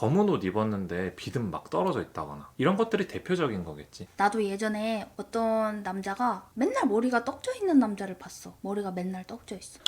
검은 옷 입었는데 비듬 막 떨어져 있다거나 이런 것들이 대표적인 거겠지. 나도 예전에 어떤 남자가 맨날 머리가 떡져 있는 남자를 봤어. 머리가 맨날 떡져 있어.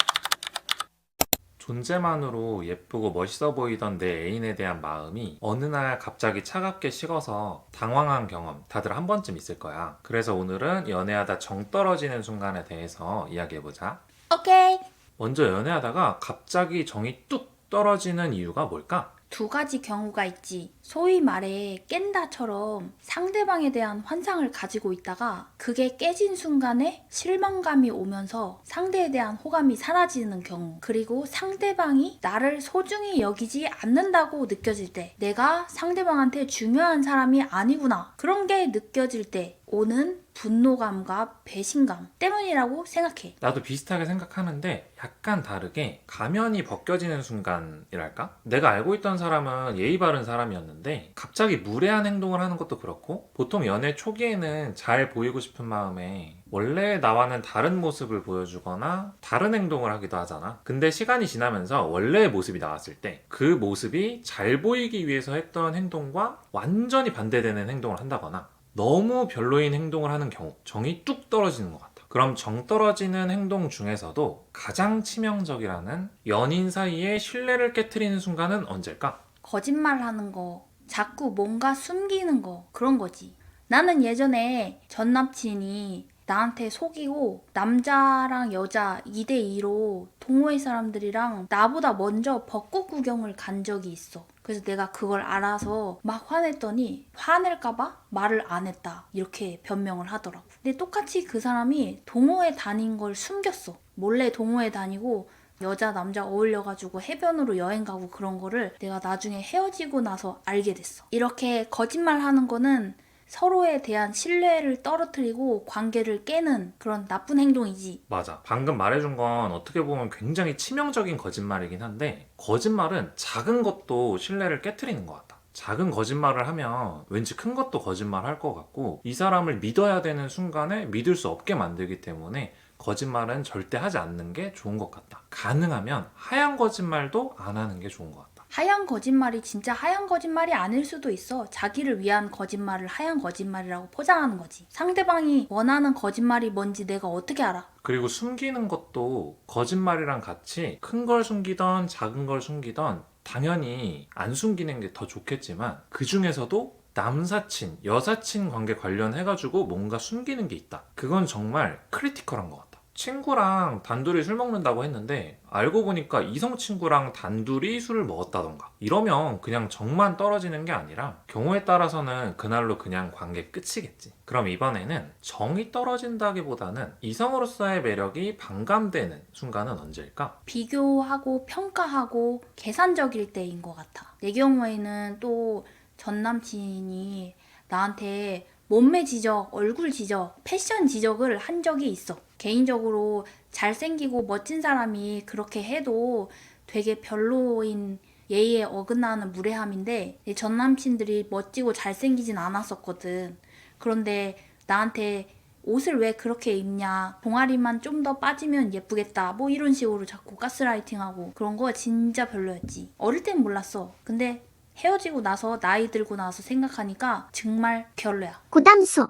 존재만으로 예쁘고 멋있어 보이던 내 애인에 대한 마음이 어느 날 갑자기 차갑게 식어서 당황한 경험 다들 한 번쯤 있을 거야. 그래서 오늘은 연애하다 정 떨어지는 순간에 대해서 이야기해보자. 오케이. 먼저 연애하다가 갑자기 정이 뚝 떨어지는 이유가 뭘까? 두 가지 경우가 있지. 소위 말해 깬다처럼 상대방에 대한 환상을 가지고 있다가 그게 깨진 순간에 실망감이 오면서 상대에 대한 호감이 사라지는 경우. 그리고 상대방이 나를 소중히 여기지 않는다고 느껴질 때, 내가 상대방한테 중요한 사람이 아니구나, 그런 게 느껴질 때 오는 분노감과 배신감 때문이라고 생각해. 나도 비슷하게 생각하는데 약간 다르게 가면이 벗겨지는 순간이랄까? 내가 알고 있던 사람은 예의 바른 사람이었는데 갑자기 무례한 행동을 하는 것도 그렇고, 보통 연애 초기에는 잘 보이고 싶은 마음에 원래 나와는 다른 모습을 보여주거나 다른 행동을 하기도 하잖아. 근데 시간이 지나면서 원래의 모습이 나왔을 때 그 모습이 잘 보이기 위해서 했던 행동과 완전히 반대되는 행동을 한다거나 너무 별로인 행동을 하는 경우 정이 뚝 떨어지는 것 같아. 그럼 정 떨어지는 행동 중에서도 가장 치명적이라는 연인 사이의 신뢰를 깨트리는 순간은 언제일까? 거짓말하는 거, 자꾸 뭔가 숨기는 거, 그런 거지. 나는 예전에 전 남친이 나한테 속이고 남자랑 여자 2대2로 동호회 사람들이랑 나보다 먼저 벚꽃 구경을 간 적이 있어. 그래서 내가 그걸 알아서 막 화냈더니 화낼까봐 말을 안 했다, 이렇게 변명을 하더라고. 근데 똑같이 그 사람이 동호회 다닌 걸 숨겼어. 몰래 동호회 다니고 여자 남자 어울려가지고 해변으로 여행 가고 그런 거를 내가 나중에 헤어지고 나서 알게 됐어. 이렇게 거짓말 하는 거는 서로에 대한 신뢰를 떨어뜨리고 관계를 깨는 그런 나쁜 행동이지. 맞아. 방금 말해준 건 어떻게 보면 굉장히 치명적인 거짓말이긴 한데, 거짓말은 작은 것도 신뢰를 깨트리는 것 같아. 작은 거짓말을 하면 왠지 큰 것도 거짓말 할 것 같고, 이 사람을 믿어야 되는 순간에 믿을 수 없게 만들기 때문에 거짓말은 절대 하지 않는 게 좋은 것 같다. 가능하면 하얀 거짓말도 안 하는 게 좋은 것 같다. 하얀 거짓말이 진짜 하얀 거짓말이 아닐 수도 있어. 자기를 위한 거짓말을 하얀 거짓말이라고 포장하는 거지. 상대방이 원하는 거짓말이 뭔지 내가 어떻게 알아? 그리고 숨기는 것도 거짓말이랑 같이 큰 걸 숨기던 작은 걸 숨기던 당연히 안 숨기는 게 더 좋겠지만, 그 중에서도 남사친, 여사친 관계 관련해가지고 뭔가 숨기는 게 있다. 그건 정말 크리티컬한 것 같다. 친구랑 단둘이 술 먹는다고 했는데 알고 보니까 이성 친구랑 단둘이 술을 먹었다던가, 이러면 그냥 정만 떨어지는 게 아니라 경우에 따라서는 그날로 그냥 관계 끝이겠지. 그럼 이번에는 정이 떨어진다기보다는 이성으로서의 매력이 반감되는 순간은 언제일까? 비교하고 평가하고 계산적일 때인 것 같아. 내 경우에는 또 전 남친이 나한테 몸매 지적, 얼굴 지적, 패션 지적을 한 적이 있어. 개인적으로 잘생기고 멋진 사람이 그렇게 해도 되게 별로인, 예의에 어긋나는 무례함인데, 내 전 남친들이 멋지고 잘생기진 않았었거든. 그런데 나한테 옷을 왜 그렇게 입냐, 동아리만 좀 더 빠지면 예쁘겠다, 뭐 이런 식으로 자꾸 가스라이팅하고, 그런 거 진짜 별로였지. 어릴 땐 몰랐어. 근데 헤어지고 나서, 나이 들고 나서 생각하니까 정말 별로야. 고담수.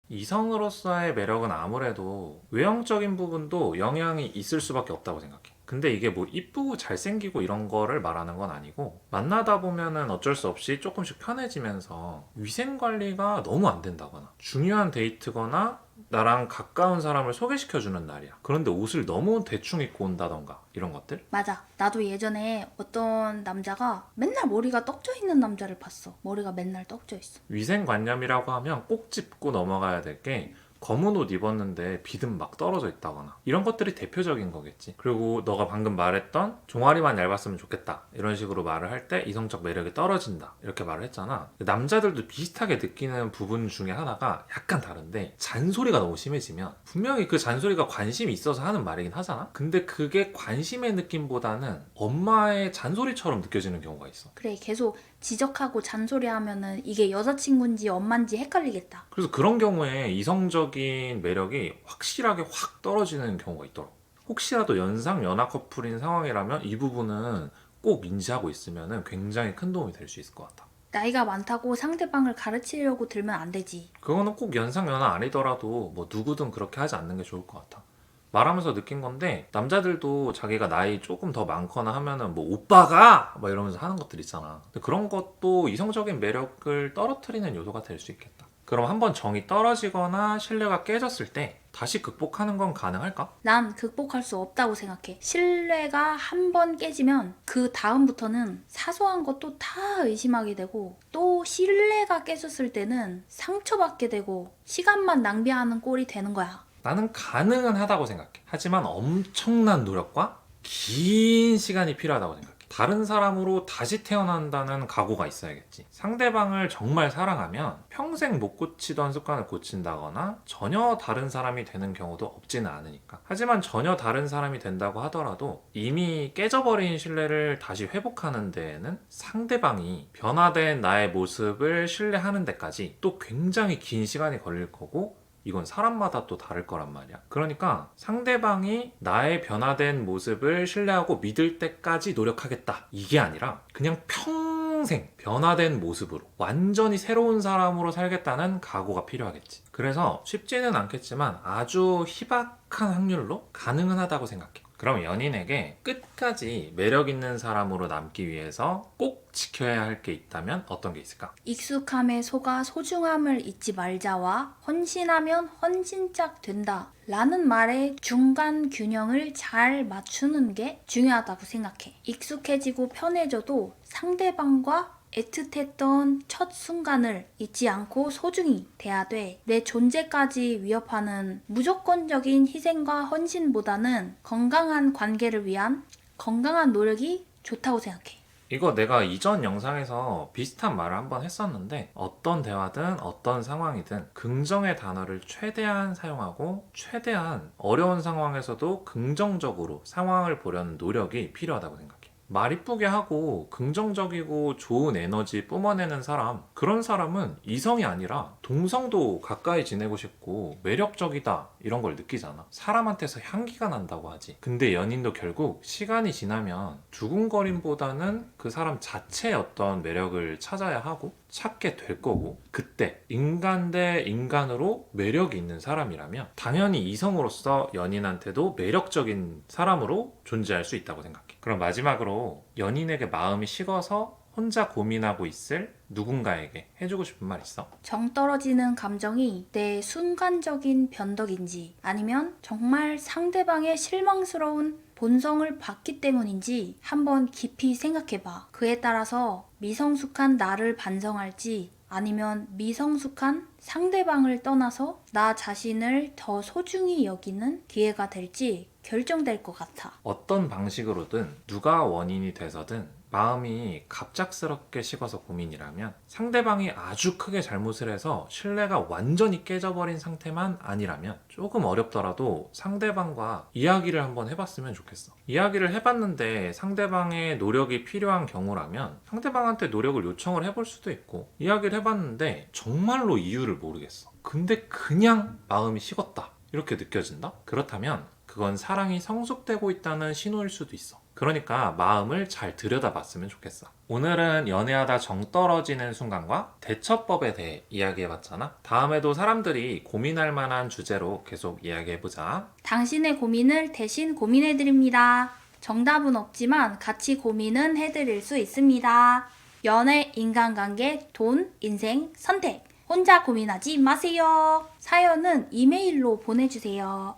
이성으로서의 매력은 아무래도 외형적인 부분도 영향이 있을 수밖에 없다고 생각해. 근데 이게 뭐 이쁘고 잘생기고 이런 거를 말하는 건 아니고, 만나다 보면은 어쩔 수 없이 조금씩 편해지면서 위생 관리가 너무 안 된다거나, 중요한 데이트거나 나랑 가까운 사람을 소개시켜주는 날이야. 그런데 옷을 너무 대충 입고 온다던가 이런 것들? 맞아. 나도 예전에 어떤 남자가 맨날 머리가 떡져 있는 남자를 봤어. 머리가 맨날 떡져 있어. 위생관념이라고 하면 꼭 짚고 넘어가야 될 게, 검은 옷 입었는데 비듬 막 떨어져 있다거나 이런 것들이 대표적인 거겠지. 그리고 너가 방금 말했던 종아리만 얇았으면 좋겠다 이런 식으로 말을 할 때 이성적 매력이 떨어진다 이렇게 말을 했잖아. 남자들도 비슷하게 느끼는 부분 중에 하나가 약간 다른데, 잔소리가 너무 심해지면 분명히 그 잔소리가 관심이 있어서 하는 말이긴 하잖아. 근데 그게 관심의 느낌보다는 엄마의 잔소리처럼 느껴지는 경우가 있어. 그래, 계속 지적하고 잔소리하면은 이게 여자친구인지 엄마인지 헷갈리겠다. 그래서 그런 경우에 이성적인 매력이 확실하게 확 떨어지는 경우가 있더라고. 혹시라도 연상 연하 커플인 상황이라면 이 부분은 꼭 인지하고 있으면 굉장히 큰 도움이 될 수 있을 것 같아. 나이가 많다고 상대방을 가르치려고 들면 안 되지. 그거는 꼭 연상 연하 아니더라도 뭐 누구든 그렇게 하지 않는 게 좋을 것 같아. 말하면서 느낀 건데 남자들도 자기가 나이 조금 더 많거나 하면은 뭐 오빠가 막 이러면서 하는 것들 있잖아. 근데 그런 것도 이성적인 매력을 떨어뜨리는 요소가 될 수 있겠다. 그럼 한번 정이 떨어지거나 신뢰가 깨졌을 때 다시 극복하는 건 가능할까? 난 극복할 수 없다고 생각해. 신뢰가 한 번 깨지면 그 다음부터는 사소한 것도 다 의심하게 되고, 또 신뢰가 깨졌을 때는 상처받게 되고 시간만 낭비하는 꼴이 되는 거야. 나는 가능은 하다고 생각해. 하지만 엄청난 노력과 긴 시간이 필요하다고 생각해. 다른 사람으로 다시 태어난다는 각오가 있어야겠지. 상대방을 정말 사랑하면 평생 못 고치던 습관을 고친다거나 전혀 다른 사람이 되는 경우도 없지는 않으니까. 하지만 전혀 다른 사람이 된다고 하더라도 이미 깨져버린 신뢰를 다시 회복하는 데에는 상대방이 변화된 나의 모습을 신뢰하는 데까지 또 굉장히 긴 시간이 걸릴 거고, 이건 사람마다 또 다를 거란 말이야. 그러니까 상대방이 나의 변화된 모습을 신뢰하고 믿을 때까지 노력하겠다, 이게 아니라 그냥 평생 변화된 모습으로 완전히 새로운 사람으로 살겠다는 각오가 필요하겠지. 그래서 쉽지는 않겠지만 아주 희박한 확률로 가능은 하다고 생각해. 그럼 연인에게 끝까지 매력 있는 사람으로 남기 위해서 꼭 지켜야 할 게 있다면 어떤 게 있을까? 익숙함에 속아 소중함을 잊지 말자와 헌신하면 헌신짝 된다 라는 말의 중간 균형을 잘 맞추는 게 중요하다고 생각해. 익숙해지고 편해져도 상대방과 애틋했던 첫 순간을 잊지 않고 소중히 대해야 돼. 내 존재까지 위협하는 무조건적인 희생과 헌신보다는 건강한 관계를 위한 건강한 노력이 좋다고 생각해. 이거 내가 이전 영상에서 비슷한 말을 한번 했었는데, 어떤 대화든 어떤 상황이든 긍정의 단어를 최대한 사용하고 최대한 어려운 상황에서도 긍정적으로 상황을 보려는 노력이 필요하다고 생각해. 말 이쁘게 하고 긍정적이고 좋은 에너지 뿜어내는 사람, 그런 사람은 이성이 아니라 동성도 가까이 지내고 싶고 매력적이다 이런 걸 느끼잖아. 사람한테서 향기가 난다고 하지. 근데 연인도 결국 시간이 지나면 두근거림보다는 그 사람 자체의 어떤 매력을 찾아야 하고 찾게 될 거고, 그때 인간 대 인간으로 매력이 있는 사람이라면 당연히 이성으로서 연인한테도 매력적인 사람으로 존재할 수 있다고 생각해. 그럼 마지막으로 연인에게 마음이 식어서 혼자 고민하고 있을 누군가에게 해주고 싶은 말 있어? 정 떨어지는 감정이 내 순간적인 변덕인지 아니면 정말 상대방의 실망스러운 본성을 봤기 때문인지 한번 깊이 생각해봐. 그에 따라서 미성숙한 나를 반성할지 아니면 미성숙한 상대방을 떠나서 나 자신을 더 소중히 여기는 기회가 될지 결정될 것 같아. 어떤 방식으로든 누가 원인이 돼서든 마음이 갑작스럽게 식어서 고민이라면, 상대방이 아주 크게 잘못을 해서 신뢰가 완전히 깨져버린 상태만 아니라면 조금 어렵더라도 상대방과 이야기를 한번 해봤으면 좋겠어. 이야기를 해봤는데 상대방의 노력이 필요한 경우라면 상대방한테 노력을 요청을 해볼 수도 있고, 이야기를 해봤는데 정말로 이유를 모르겠어. 근데 그냥 마음이 식었다 이렇게 느껴진다? 그렇다면 그건 사랑이 성숙되고 있다는 신호일 수도 있어. 그러니까 마음을 잘 들여다봤으면 좋겠어. 오늘은 연애하다 정 떨어지는 순간과 대처법에 대해 이야기해봤잖아. 다음에도 사람들이 고민할 만한 주제로 계속 이야기해보자. 당신의 고민을 대신 고민해드립니다. 정답은 없지만 같이 고민은 해드릴 수 있습니다. 연애, 인간관계, 돈, 인생, 선택. 혼자 고민하지 마세요. 사연은 이메일로 보내주세요.